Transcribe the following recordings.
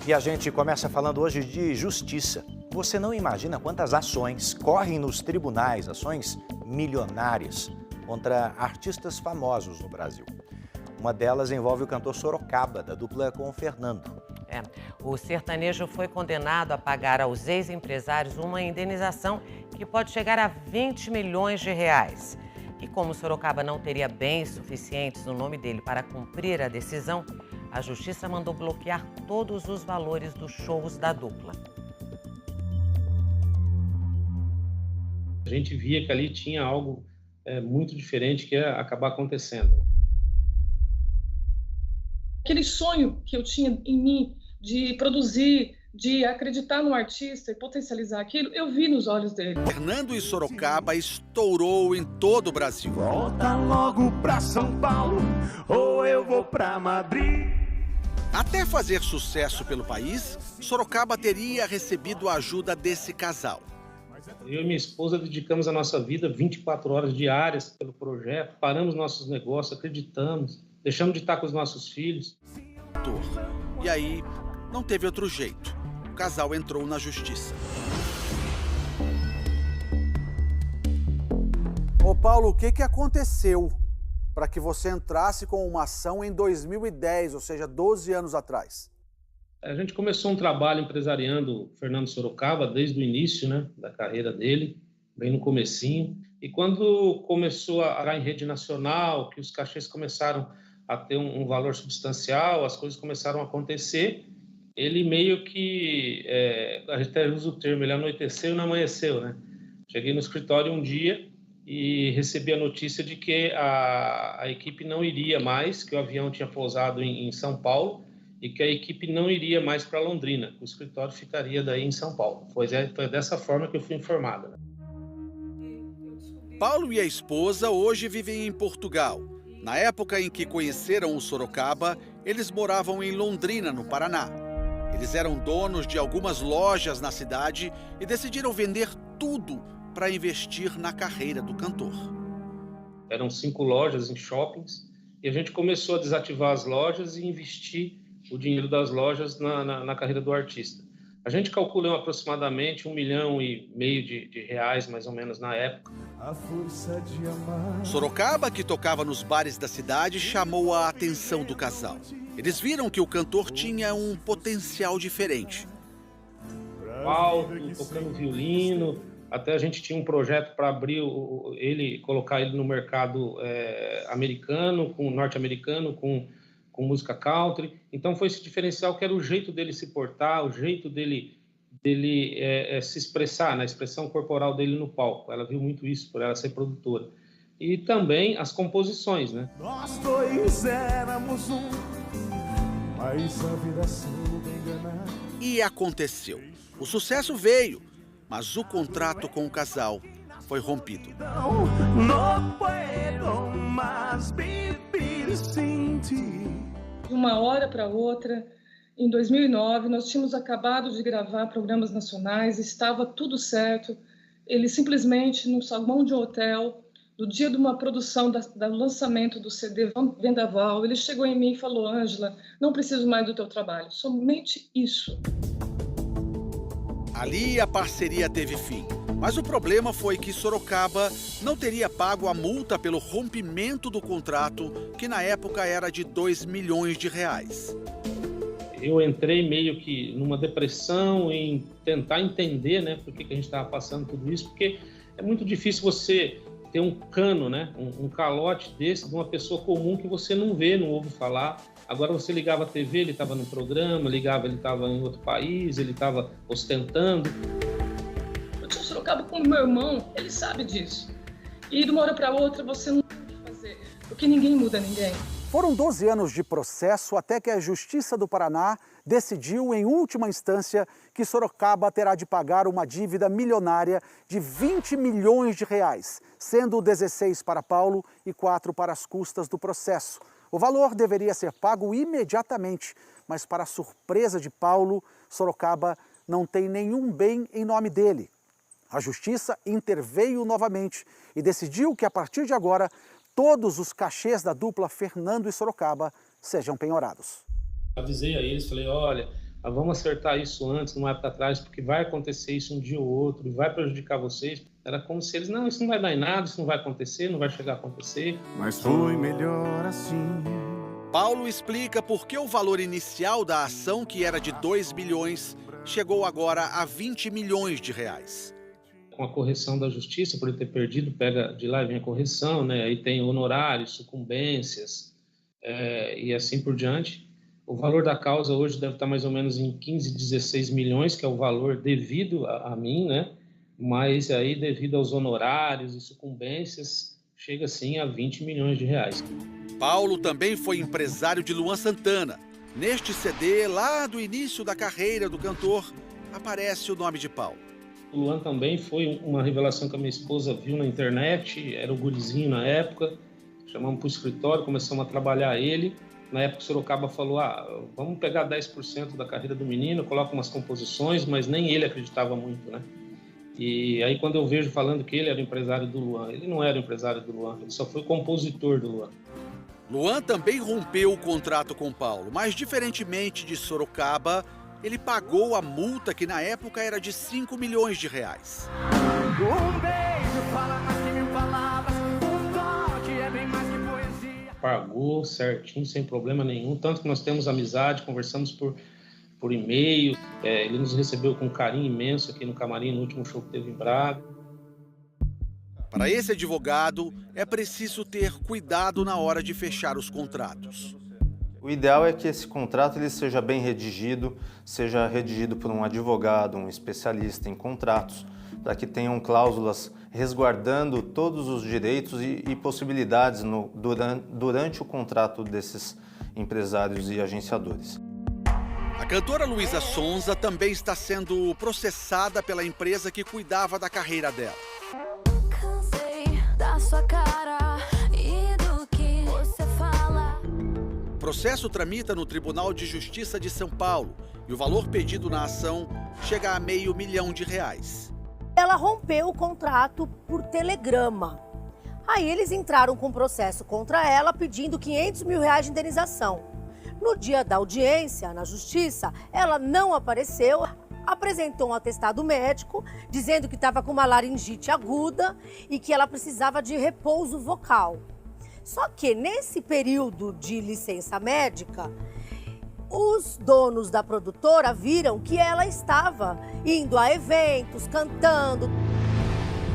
E a gente começa falando hoje de justiça. Você não imagina quantas ações correm nos tribunais, ações milionárias, contra artistas famosos no Brasil. Uma delas envolve o cantor Sorocaba, da dupla com o Fernando. O sertanejo foi condenado a pagar aos ex-empresários uma indenização que pode chegar a 20 milhões de reais. E como Sorocaba não teria bens suficientes no nome dele para cumprir a decisão, a Justiça mandou bloquear todos os valores dos shows da dupla. A gente via que ali tinha algo muito diferente que ia acabar acontecendo. Aquele sonho que eu tinha em mim de produzir, de acreditar no artista e potencializar aquilo, eu vi nos olhos dele. Fernando e Sorocaba estourou em todo o Brasil. Volta logo pra São Paulo ou eu vou pra Madrid. Até fazer sucesso pelo país, Sorocaba teria recebido a ajuda desse casal. Eu e minha esposa dedicamos a nossa vida 24 horas diárias pelo projeto, paramos nossos negócios, acreditamos, deixamos de estar com os nossos filhos. E aí, não teve outro jeito. O casal entrou na justiça. Ô Paulo, o que aconteceu para que você entrasse com uma ação em 2010, ou seja, 12 anos atrás? A gente começou um trabalho empresariando o Fernando Sorocaba desde o início, né, da carreira dele, bem no comecinho. E quando começou a entrar em rede nacional, que os cachês começaram a ter um valor substancial, as coisas começaram a acontecer, ele meio que, a gente até usa o termo, ele anoiteceu e não amanheceu, né? Cheguei no escritório um dia e recebi a notícia de que a equipe não iria mais, que o avião tinha pousado em São Paulo e que a equipe não iria mais para Londrina, que o escritório ficaria daí em São Paulo. Foi dessa forma que eu fui informado, né? Paulo e a esposa hoje vivem em Portugal. Na época em que conheceram o Sorocaba, eles moravam em Londrina, no Paraná. Eles eram donos de algumas lojas na cidade e decidiram vender tudo para investir na carreira do cantor. Eram 5 lojas em shoppings e a gente começou a desativar as lojas e investir o dinheiro das lojas na carreira do artista. A gente calculou aproximadamente 1,5 milhão de reais, mais ou menos, na época. Sorocaba, que tocava nos bares da cidade, chamou a atenção do casal. Eles viram que o cantor tinha um potencial diferente. Alto, tocando violino, até a gente tinha um projeto para abrir colocar ele no mercado americano, norte-americano, com música country. Então foi esse diferencial que era o jeito dele se portar, o jeito dele se expressar, na expressão corporal dele no palco. Ela viu muito isso por ela ser produtora. E também as composições, né? Nós dois éramos um, mas a vida soube enganar. E aconteceu. O sucesso veio, mas o contrato com o casal foi rompido. Não puedo mais vivir sem ti. De uma hora para outra, em 2009, nós tínhamos acabado de gravar programas nacionais, estava tudo certo. Ele simplesmente, num salão de um hotel, no dia de uma produção do lançamento do CD Vendaval, ele chegou em mim e falou: Ângela, não preciso mais do teu trabalho, somente isso. Ali a parceria teve fim. Mas o problema foi que Sorocaba não teria pago a multa pelo rompimento do contrato, que na época era de 2 milhões de reais. Eu entrei meio que numa depressão em tentar entender, né, por que a gente estava passando tudo isso, porque é muito difícil você ter um cano, né, um calote desse de uma pessoa comum que você não vê, não ouve falar. Agora você ligava a TV, ele estava no programa, ligava, ele estava em outro país, ele estava ostentando. Eu tinha Sorocaba como meu irmão, ele sabe disso. E de uma hora para outra você não tem o que fazer, porque ninguém muda ninguém. Foram 12 anos de processo até que a Justiça do Paraná decidiu, em última instância, que Sorocaba terá de pagar uma dívida milionária de 20 milhões de reais, sendo 16 para Paulo e 4 para as custas do processo. O valor deveria ser pago imediatamente, mas para a surpresa de Paulo, Sorocaba não tem nenhum bem em nome dele. A Justiça interveio novamente e decidiu que, a partir de agora, todos os cachês da dupla Fernando e Sorocaba sejam penhorados. Avisei a eles, falei: olha, vamos acertar isso antes, numa época atrás, porque vai acontecer isso um dia ou outro e vai prejudicar vocês. Era como se eles, não, isso não vai dar em nada, isso não vai acontecer, não vai chegar a acontecer. Mas foi melhor assim. Paulo explica por que o valor inicial da ação, que era de 2 milhões, chegou agora a 20 milhões de reais. Com a correção da justiça, por ele ter perdido, pega de lá e vem a correção, né? Aí tem honorários, sucumbências e assim por diante. O valor da causa hoje deve estar mais ou menos em 15, 16 milhões, que é o valor devido a mim, né? Mas aí, devido aos honorários e sucumbências, chega sim a 20 milhões de reais. Paulo também foi empresário de Luan Santana. Neste CD, lá do início da carreira do cantor, aparece o nome de Paulo. O Luan também foi uma revelação que a minha esposa viu na internet, era o gurizinho na época, chamamos para o escritório, começamos a trabalhar ele. Na época o Sorocaba falou, vamos pegar 10% da carreira do menino, coloca umas composições, mas nem ele acreditava muito, né? E aí quando eu vejo falando que ele era o empresário do Luan, ele não era o empresário do Luan, ele só foi compositor do Luan. Luan também rompeu o contrato com Paulo, mas diferentemente de Sorocaba, ele pagou a multa que na época era de 5 milhões de reais. Um beijo fala mais que 1000 palavras, um toque é bem mais que poesia. Pagou certinho, sem problema nenhum, tanto que nós temos amizade, conversamos por e-mail, ele nos recebeu com carinho imenso aqui no camarim, no último show que teve em Braga. Para esse advogado, é preciso ter cuidado na hora de fechar os contratos. O ideal é que esse contrato ele seja bem redigido, seja redigido por um advogado, um especialista em contratos, para que tenham cláusulas resguardando todos os direitos e possibilidades durante o contrato desses empresários e agenciadores. A cantora Luísa Sonza também está sendo processada pela empresa que cuidava da carreira dela. Cansei da sua cara e do que você fala. O processo tramita no Tribunal de Justiça de São Paulo e o valor pedido na ação chega a R$500 mil. Ela rompeu o contrato por telegrama. Aí eles entraram com processo contra ela pedindo R$500 mil de indenização. No dia da audiência, na justiça, ela não apareceu, apresentou um atestado médico dizendo que estava com uma laringite aguda e que ela precisava de repouso vocal. Só que nesse período de licença médica, os donos da produtora viram que ela estava indo a eventos, cantando.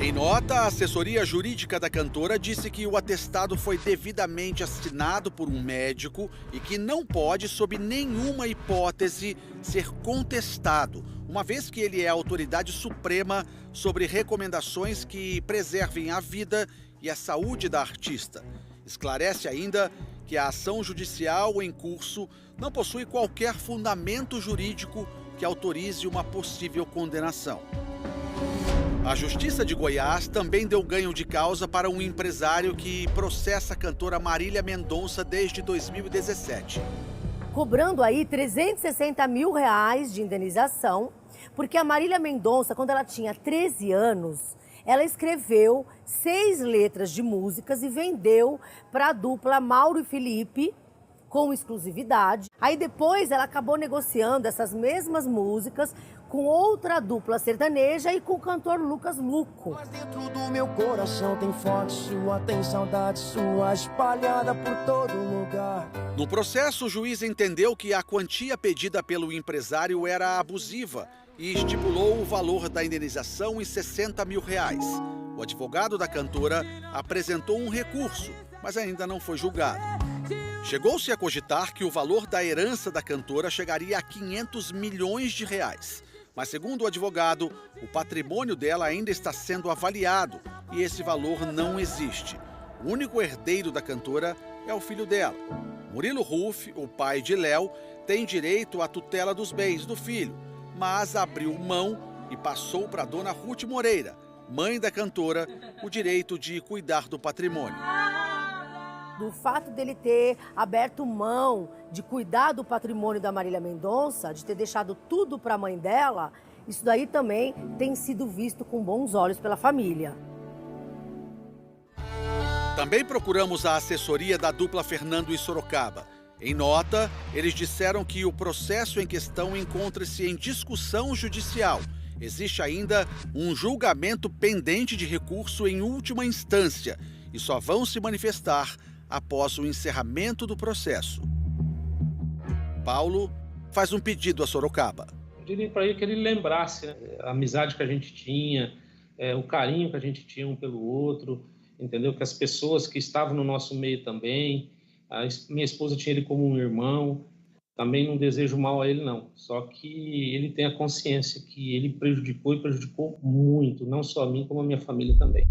Em nota, a assessoria jurídica da cantora disse que o atestado foi devidamente assinado por um médico e que não pode, sob nenhuma hipótese, ser contestado, uma vez que ele é a autoridade suprema sobre recomendações que preservem a vida e a saúde da artista. Esclarece ainda que a ação judicial em curso não possui qualquer fundamento jurídico que autorize uma possível condenação. A Justiça de Goiás também deu ganho de causa para um empresário que processa a cantora Marília Mendonça desde 2017. Cobrando aí R$360 mil de indenização, porque a Marília Mendonça, quando ela tinha 13 anos, ela escreveu 6 letras de músicas e vendeu para a dupla Mauro e Felipe, com exclusividade. Aí depois ela acabou negociando essas mesmas músicas com outra dupla sertaneja e com o cantor Lucas Luco. Mas dentro do meu coração tem foto sua, tem saudade sua espalhada por todo lugar. No processo, o juiz entendeu que a quantia pedida pelo empresário era abusiva e estipulou o valor da indenização em R$60 mil. O advogado da cantora apresentou um recurso, mas ainda não foi julgado. Chegou-se a cogitar que o valor da herança da cantora chegaria a R$500 milhões. Mas, segundo o advogado, o patrimônio dela ainda está sendo avaliado e esse valor não existe. O único herdeiro da cantora é o filho dela. Murilo Ruff, o pai de Léo, tem direito à tutela dos bens do filho, mas abriu mão e passou para a dona Ruth Moreira, mãe da cantora, o direito de cuidar do patrimônio. Do fato dele ter aberto mão de cuidar do patrimônio da Marília Mendonça, de ter deixado tudo para a mãe dela, isso daí também tem sido visto com bons olhos pela família. Também procuramos a assessoria da dupla Fernando e Sorocaba. Em nota, eles disseram que o processo em questão encontra-se em discussão judicial. Existe ainda um julgamento pendente de recurso em última instância e só vão se manifestar após o encerramento do processo. Paulo faz um pedido a Sorocaba. Eu diria para ele que ele lembrasse, né, a amizade que a gente tinha, o carinho que a gente tinha um pelo outro, entendeu? Que as pessoas que estavam no nosso meio também, minha esposa tinha ele como um irmão, também não desejo mal a ele não, só que ele tem a consciência que ele prejudicou e prejudicou muito, não só a mim como a minha família também.